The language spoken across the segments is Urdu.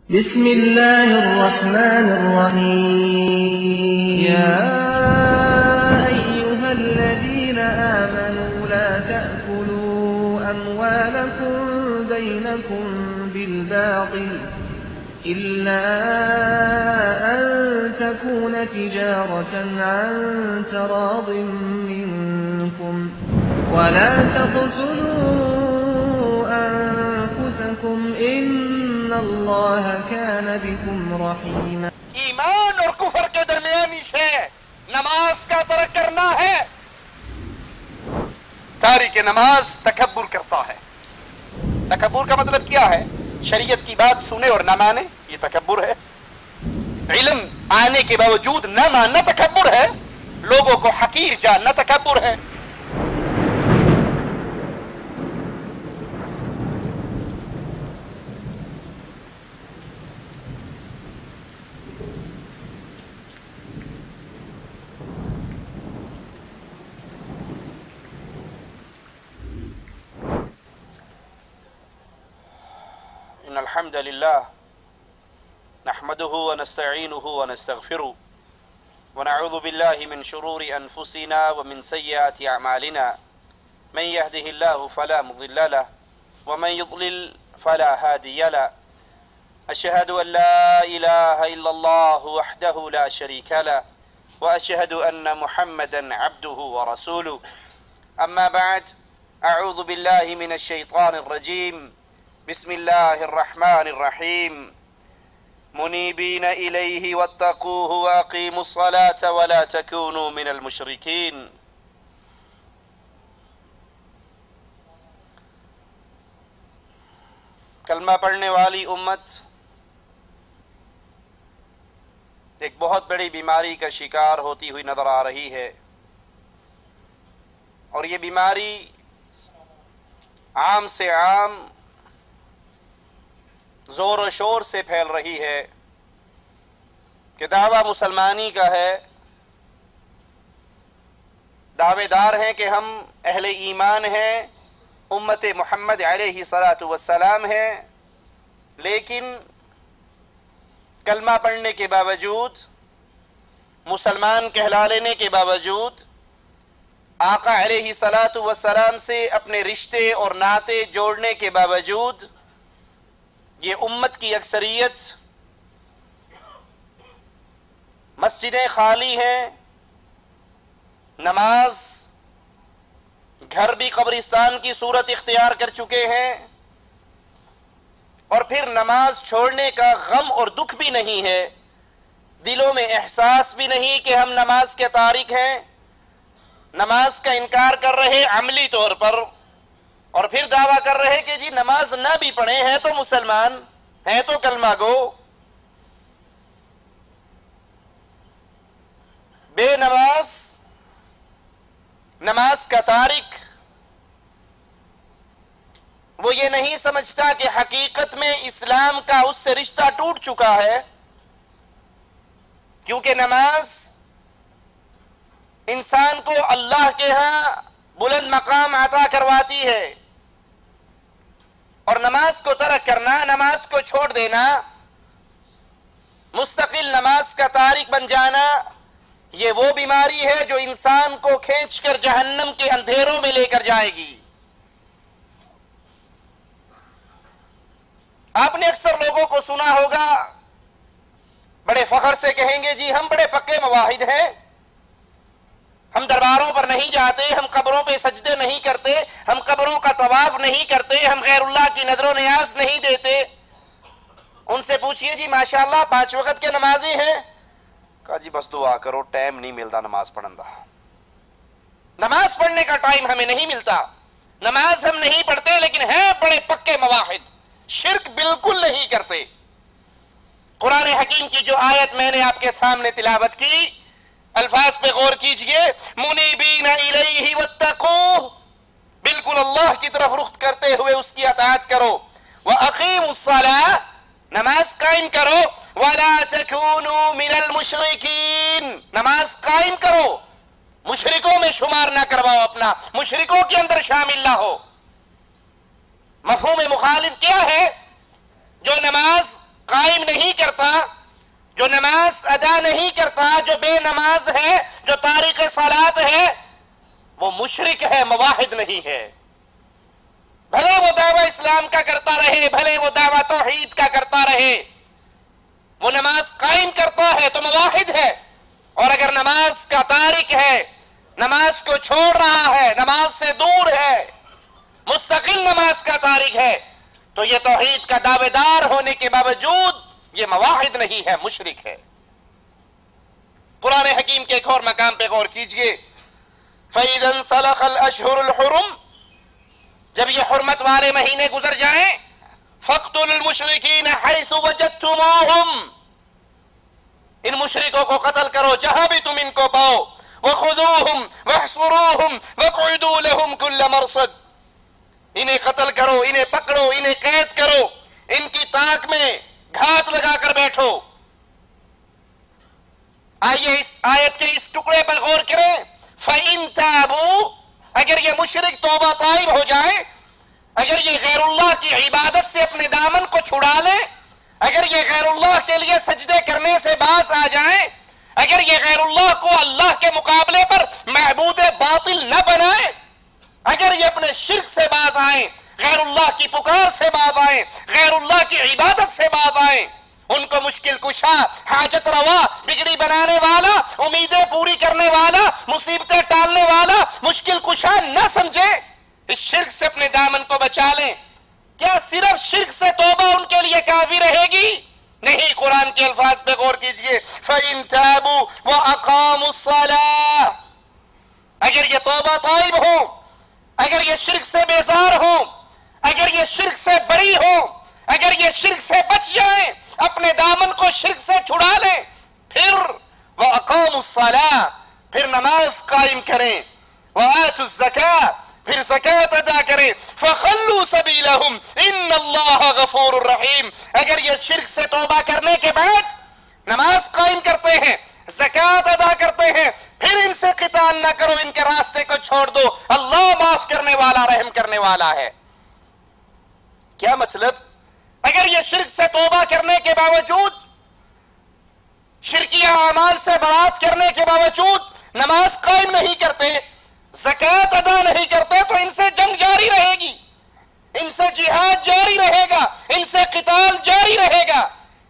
بسم الله الرحمن الرحيم يا أيها الذين آمنوا لا تأكلوا أموالكم بينكم بالباطل إلا أن تكون تجارة عن تراض منكم ولا تقتلوا أنفسكم إن الله كان بكم رحيما. ایمان اور کفر کے درمیانی شے نماز کا ترک کرنا ہے. تارک نماز تکبر کرتا ہے. تکبر کا مطلب کیا ہے؟ شریعت کی بات سنے اور نہ مانے، یہ تکبر ہے. علم آنے کے باوجود نہ ماننا تکبر ہے. لوگوں کو حقیر جاننا تکبر ہے. إن الحمد لله نحمده ونستعينه ونستغفره ونعوذ بالله من شرور أنفسنا ومن سيئات أعمالنا من يهده الله فلا مضل له ومن يضلل فلا هادي له. أشهد أن لا إله إلا الله وحده لا شريك له وأشهد أن محمدا عبده ورسوله. أما بعد، أعوذ بالله من الشيطان الرجيم. بسم الله الرحمن الرحيم. منيبين إليه واتقوه وأقيموا الصلاة ولا تكونوا من المشركين. کلمہ پڑھنے والی امت ایک بہت بڑی بیماری کا شکار ہوتی ہوئی نظر آ رہی ہے، اور یہ بیماری عام سے عام زور و شور سے پھیل رہی ہے کہ دعویٰ مسلمانی کا ہے، دعوے دار ہیں کہ ہم اہل ایمان ہیں، امت محمد علیہ السلام ہیں، لیکن کلمہ پڑھنے کے باوجود، مسلمان کہلا لینے کے باوجود، آقا علیہ السلام سے اپنے رشتے اور ناطے جوڑنے کے باوجود یہ امت کی اکثریت مسجدیں خالی ہیں، نماز گھر بھی قبرستان کی صورت اختیار کر چکے ہیں، اور پھر نماز چھوڑنے کا غم اور دکھ بھی نہیں ہے، دلوں میں احساس بھی نہیں کہ ہم نماز کے تارک ہیں، نماز کا انکار کر رہے عملی طور پر، اور پھر دعویٰ کر رہے کہ جی نماز نہ بھی پڑھے ہیں تو مسلمان ہیں، تو کلمہ گو. بے نماز، نماز کا تارک، وہ یہ نہیں سمجھتا کہ حقیقت میں اسلام کا اس سے رشتہ ٹوٹ چکا ہے، کیونکہ نماز انسان کو اللہ کے ہاں بلند مقام عطا کرواتی ہے، اور نماز کو ترک کرنا، نماز کو چھوڑ دینا، مستقل نماز کا تارک بن جانا، یہ وہ بیماری ہے جو انسان کو کھینچ کر جہنم کے اندھیروں میں لے کر جائے گی. آپ نے اکثر لوگوں کو سنا ہوگا، بڑے فخر سے کہیں گے جی ہم بڑے پکے مواحد ہیں، ہم درباروں پر نہیں جاتے، ہم قبروں پہ سجدے نہیں کرتے، ہم قبروں کا طواف نہیں کرتے، ہم غیر اللہ کی نظر و نیاز نہیں دیتے. ان سے پوچھئے جی ماشاءاللہ 5 وقت کے نمازی ہیں؟ کہا جی بس دعا کرو، ٹائم نہیں ملتا نماز پڑھن دا. نماز پڑھنے کا ٹائم ہمیں نہیں ملتا، نماز ہم نہیں پڑھتے، لیکن ہیں بڑے پکے مواحد، شرک بالکل نہیں کرتے. قرآن حکیم کی جو آیت میں نے آپ کے سامنے تلاوت کی، الفاظ پہ غور کیجئے. منیبین الیہ واتقوہ، بالکل اللہ کی طرف رخ کرتے ہوئے اس کی اطاعت کرو. وَأَقِيمُوا الصَّلَاةَ، نماز قائم کرو. وَلَا تَكُونُوا مِنَ الْمُشْرِكِينَ، نماز قائم کرو، مشرکوں میں شمار نہ کرواؤ، اپنا مشرکوں کے اندر شامل نہ ہو. مفہوم مخالف کیا ہے؟ جو نماز قائم نہیں کرتا، جو نماز ادا نہیں کرتا، جو بے نماز ہے، جو تارک صلاۃ ہے، وہ مشرک ہے، موحد نہیں ہے۔ بھلے وہ دعویٰ اسلام کا کرتا رہے، بھلے وہ دعویٰ توحید کا کرتا رہے، وہ نماز قائم کرتا ہے تو موحد ہے، اور اگر نماز کا تارک ہے، نماز کو چھوڑ رہا ہے، نماز سے دور ہے، مستقل نماز کا تارک ہے، تو یہ توحید کا دعوے دار ہونے کے باوجود یہ موحد نہیں ہے، مشرک ہے۔ قرآن حکیم کے ایک اور مقام پہ غور کیجئے، فَإِذَا انْسَلَخَ الْأَشْهُرُ الْحُرُمُ، جب یہ حرمت والے مہینے گزر جائیں، فَاقْتُلُوا الْمُشْرِكِينَ حَيْثُ وَجَدْتُمُوهُمْ، ان مشرکوں کو قتل کرو جہاں بھی تم ان کو پاؤ، وَخُذُوهُمْ وَاحْصُرُوهُمْ وَاقْعُدُوا لَهُمْ كُلَّ مَرْصَدٍ، انہیں قتل کرو، انہیں پکڑو، انہیں قید کرو، ان کی طاق میں گھات لگا کر بیٹھو۔ آئیے اس آیت کے اس ٹکڑے پر غور کریں، فَإِن تَابُوا، اگر یہ مشرک توبہ طائب ہو جائیں، اگر یہ غیر اللہ کی عبادت سے اپنے دامن کو چھڑا لیں، اگر یہ غیر اللہ کے لیے سجدے کرنے سے باز آ جائیں، اگر یہ غیر اللہ کو اللہ کے مقابلے پر معبود باطل نہ بنائیں، اگر یہ اپنے شرک سے باز آئیں، غیر اللہ کی پکار سے باز آئیں، غیر اللہ کی عبادت سے باز آئیں، ان کو مشکل کشا، حاجت روا، بگڑی بنانے والا، امیدیں پوری کرنے والا، مصیبتیں ٹالنے والا، مشکل کشا نہ سمجھے، اس شرک سے اپنے دامن کو بچا لیں۔ کیا صرف شرک سے توبہ ان کے لیے کافی رہے گی؟ نہیں، قرآن کے الفاظ پہ غور کیجئے، فَإِن تَابُوا وَأَقَامُوا الصَّلَاةَ، اگر یہ توبہ طائب ہوں، اگر یہ شرک سے بیزار ہوں، اگر یہ شرک سے بری ہوں، اگر یہ شرک سے بچ جائیں، اپنے دامن کو شرک سے چھڑا لیں، پھر وَأَقَامُوا الصَّلَاةَ، پھر نماز قائم کریں، وَآتُوا الزَّكَاةَ، پھر زکوٰۃ ادا کریں، فَخَلُّوا سَبِيلَهُمْ إِنَّ اللَّهَ غَفُورٌ رَحِيمٌ، اگر یہ شرک سے توبہ کرنے کے بعد نماز قائم کرتے ہیں، زکوٰۃ ادا کرتے ہیں، پھر ان سے قتال نہ کرو، ان کے راستے کو چھوڑ دو، اللہ معاف کرنے والا، رحم کرنے والا ہے۔ کیا مطلب؟ اگر یہ شرک سے توبہ کرنے کے باوجود، شرکیہ اعمال سے برات کرنے کے باوجود نماز قائم نہیں کرتے، زکوٰۃ ادا نہیں کرتے، تو ان سے جنگ جاری رہے گی، ان سے جہاد جاری رہے گا، ان سے قتال جاری رہے گا۔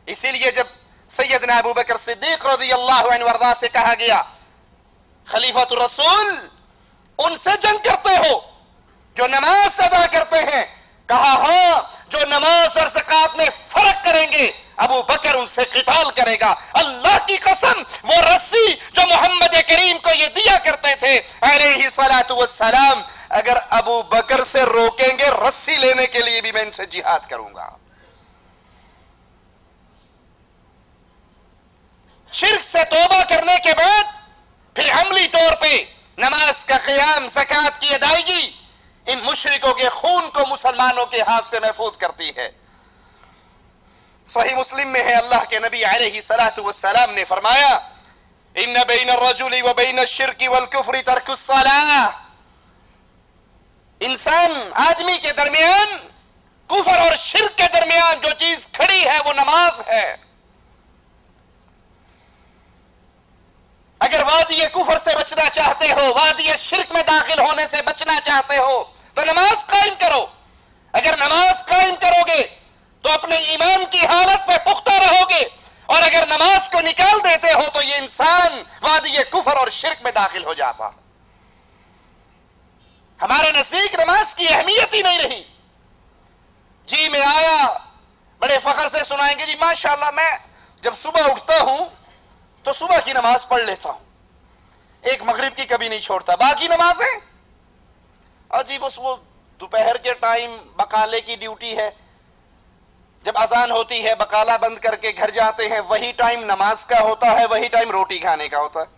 اسی لیے جب سیدنا ابو بکر صدیق رضی اللہ عنہ وارضاہ سے کہا گیا خلیفۃ الرسول، ان سے جنگ کرتے ہو جو نماز ادا کرتے ہیں، کہا ہاں، جو نماز اور زکوٰۃ میں فرق کریں گے ابو بکر ان سے قتال کرے گا۔ اللہ کی قسم، وہ رسی جو محمد کریم کو یہ دیا کرتے تھے علیہ الصلاۃ والسلام، اگر ابو بکر سے روکیں گے رسی لینے کے لیے بھی میں ان سے جہاد کروں گا۔ شرک سے توبہ کرنے کے بعد پھر عملی طور پہ نماز کا قیام، زکوٰۃ کی ادائیگی ان مشرکوں کے خون کو مسلمانوں کے ہاتھ سے محفوظ کرتی ہے۔ صحیح مسلم میں ہے، اللہ کے نبی علیہ الصلاۃ والسلام نے فرمایا، ان بین الرجل وبین الشرک والکفر ترک الصلاۃ، انسان آدمی کے درمیان، کفر اور شرک کے درمیان جو چیز کھڑی ہے وہ نماز ہے۔ اگر وادی کفر سے بچنا چاہتے ہو، وادی شرک میں داخل ہونے سے بچنا چاہتے ہو تو نماز قائم کرو۔ اگر نماز قائم کرو گے تو اپنے ایمان کی حالت پہ پختہ رہو گے، اور اگر نماز کو نکال دیتے ہو تو یہ انسان وادی کفر اور شرک میں داخل ہو جاتا۔ ہمارے نزدیک نماز کی اہمیت ہی نہیں رہی۔ جی میں آیا، بڑے فخر سے سنائیں گے جی ماشاءاللہ میں جب صبح اٹھتا ہوں تو صبح کی نماز پڑھ لیتا ہوں، ایک مغرب کی کبھی نہیں چھوڑتا، باقی نمازیں اور جی بس وہ دوپہر کے ٹائم بقالے کی ڈیوٹی ہے، جب اذان ہوتی ہے بقالہ بند کر کے گھر جاتے ہیں، وہی ٹائم نماز کا ہوتا ہے، وہی ٹائم روٹی کھانے کا ہوتا ہے۔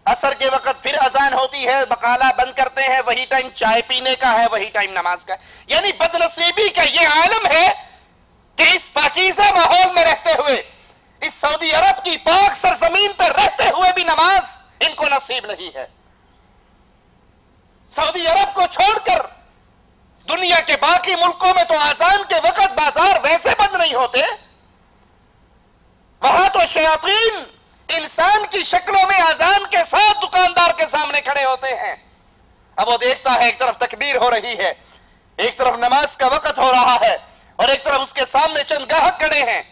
عصر کے وقت پھر اذان ہوتی ہے، بقالہ بند کرتے ہیں، وہی ٹائم چائے پینے کا ہے، وہی ٹائم نماز کا ہے۔ یعنی بدنصیبی کا یہ عالم ہے کہ اس پاکیزہ ماحول میں رہتے ہوئے، اس سعودی عرب کی پاک سرزمین پر رہتے ہوئے بھی نماز ان کو نصیب نہیں ہے۔ سعودی عرب کو چھوڑ کر دنیا کے باقی ملکوں میں تو آزان کے وقت بازار ویسے بند نہیں ہوتے، وہاں تو شیاطین انسان کی شکلوں میں آزان کے ساتھ دکاندار کے سامنے کھڑے ہوتے ہیں۔ اب وہ دیکھتا ہے ایک طرف تکبیر ہو رہی ہے، ایک طرف نماز کا وقت ہو رہا ہے، اور ایک طرف اس کے سامنے چند گاہک کھڑے ہیں۔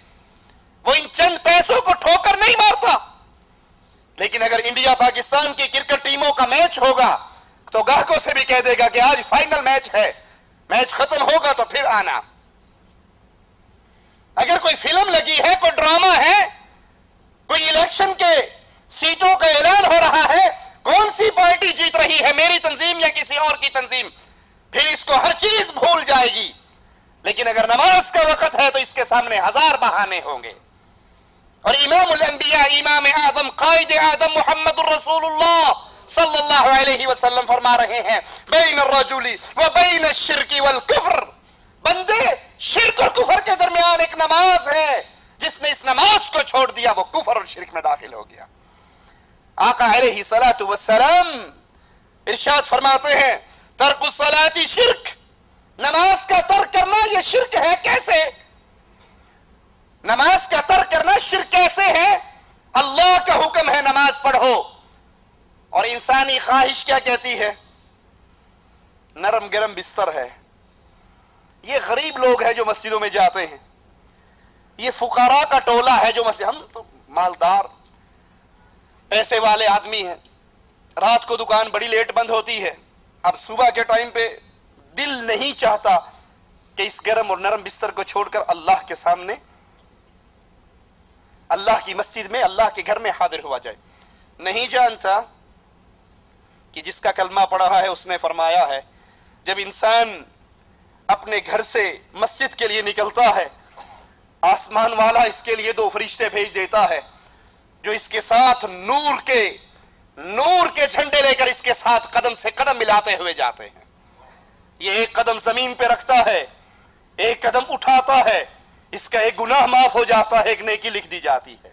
وہ ان چند پیسوں کو ٹھوکر نہیں مارتا، لیکن اگر انڈیا پاکستان کی کرکٹ ٹیموں کا میچ ہوگا تو گاہکوں سے بھی کہہ دے گا کہ آج فائنل میچ ہے، میچ ختم ہوگا تو پھر آنا۔ اگر کوئی فلم لگی ہے، کوئی ڈرامہ ہے، کوئی الیکشن کے سیٹوں کا اعلان ہو رہا ہے، کون سی پارٹی جیت رہی ہے، میری تنظیم یا کسی اور کی تنظیم، پھر اس کو ہر چیز بھول جائے گی۔ لیکن اگر نماز کا وقت ہے تو اس کے سامنے ہزار بہانے ہوں گے۔ اور امام الانبیاء، امام اعظم، قائد اعظم محمد الرسول اللہ صلی اللہ علیہ وسلم فرما رہے ہیں بین الرجل و بین الشرک والکفر، بندے شرک اور کفر کے درمیان ایک نماز ہے، جس نے اس نماز کو چھوڑ دیا وہ کفر اور شرک میں داخل ہو گیا۔ آقا علیہ الصلوۃ والسلام ارشاد فرماتے ہیں ترک الصلاۃ شرک، نماز کا ترک کرنا یہ شرک ہے۔ کیسے نماز کا ترک کرنا شرک کیسے ہے؟ اللہ کا حکم ہے نماز پڑھو، اور انسانی خواہش کیا کہتی ہے؟ نرم گرم بستر ہے۔ یہ غریب لوگ ہیں جو مسجدوں میں جاتے ہیں، یہ فقراء کا ٹولہ ہے جو مسجد، ہم تو مالدار پیسے والے آدمی ہیں، رات کو دکان بڑی لیٹ بند ہوتی ہے، اب صبح کے ٹائم پہ دل نہیں چاہتا کہ اس گرم اور نرم بستر کو چھوڑ کر اللہ کے سامنے، اللہ کی مسجد میں، اللہ کے گھر میں حاضر ہوا جائے۔ نہیں جانتا کہ جس کا کلمہ پڑھا ہے اس نے فرمایا ہے جب انسان اپنے گھر سے مسجد کے لیے نکلتا ہے، آسمان والا اس کے لیے 2 فرشتے بھیج دیتا ہے جو اس کے ساتھ نور کے جھنڈے لے کر اس کے ساتھ قدم سے قدم ملاتے ہوئے جاتے ہیں۔ یہ ایک قدم زمین پہ رکھتا ہے، ایک قدم اٹھاتا ہے، اس کا ایک گناہ معاف ہو جاتا ہے، ایک نیکی لکھ دی جاتی ہے۔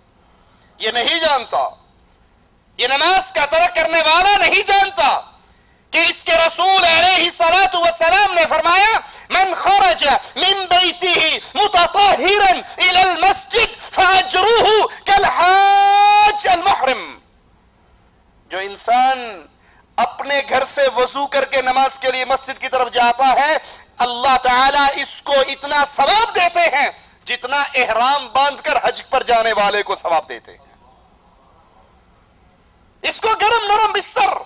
یہ نہیں جانتا، یہ نماز کا ترک کرنے والا نہیں جانتا کہ اس کے رسول علیہ الصلوۃ والسلام نے فرمایا من خرج من بیتہ متطہرا الی المسجد فاجرہ کالحاج المحرم، جو انسان اپنے گھر سے وضو کر کے نماز کے لیے مسجد کی طرف جاتا ہے، اللہ تعالیٰ اس کو اتنا ثواب دیتے ہیں جتنا احرام باندھ کر حج پر جانے والے کو ثواب دیتے ہیں۔ اس کو گرم نرم بستر،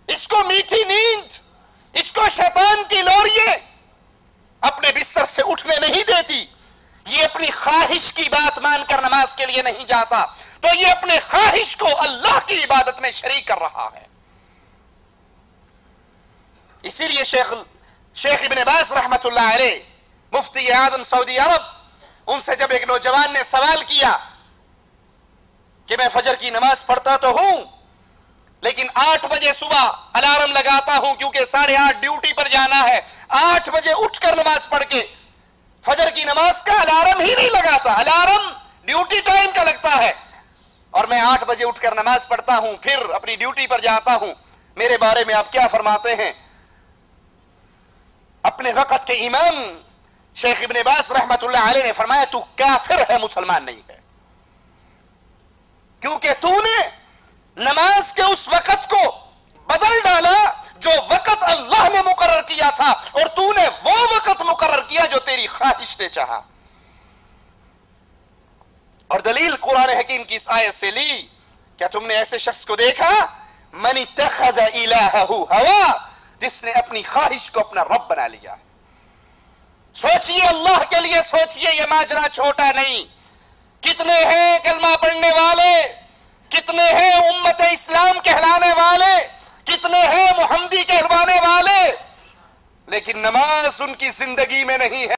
اس کو میٹھی نیند، اس کو شیطان کی لوریے اپنے بستر سے اٹھنے نہیں دیتی۔ یہ اپنی خواہش کی بات مان کر نماز کے لیے نہیں جاتا تو یہ اپنے خواہش کو اللہ کی عبادت میں شریک کر رہا ہے۔ اسی لیے شیخ ابن باز رحمت اللہ علیہ، مفتی اعظم سعودی عرب، ان سے جب ایک نوجوان نے سوال کیا کہ میں فجر کی نماز پڑھتا تو ہوں لیکن 8 بجے صبح الارم لگاتا ہوں کیونکہ 8:30 ڈیوٹی پر جانا ہے، 8 بجے اٹھ کر نماز پڑھ کے فجر کی نماز کا الارم ہی نہیں لگاتا، الارم ڈیوٹی ٹائم کا لگتا ہے، اور میں 8 بجے اٹھ کر نماز پڑھتا ہوں پھر اپنی ڈیوٹی پر جاتا ہوں، میرے بارے میں آپ کیا فرماتے ہیں؟ اپنے وقت کے امام شیخ ابن باز رحمت اللہ علیہ نے فرمایا تو کافر ہے، مسلمان نہیں ہے، کیونکہ تو نے نماز کے اس وقت کو بدل ڈالا جو وقت اللہ نے مقرر کیا تھا، اور تو نے وہ وقت مقرر کیا جو تیری خواہش نے چاہا۔ اور دلیل قرآن حکیم کی اس آیت سے لی، کیا تم نے ایسے شخص کو دیکھا من اتخذ الہہ ہوا، جس نے اپنی خواہش کو اپنا رب بنا لیا۔ سوچئے اللہ کے لیے سوچئے، یہ ماجرا چھوٹا نہیں۔ کتنے ہیں کلمہ پڑھنے والے، کتنے ہیں امت اسلام کہلانے والے، کتنے ہیں محمدی کہلوانے والے، لیکن نماز ان کی زندگی میں نہیں ہے۔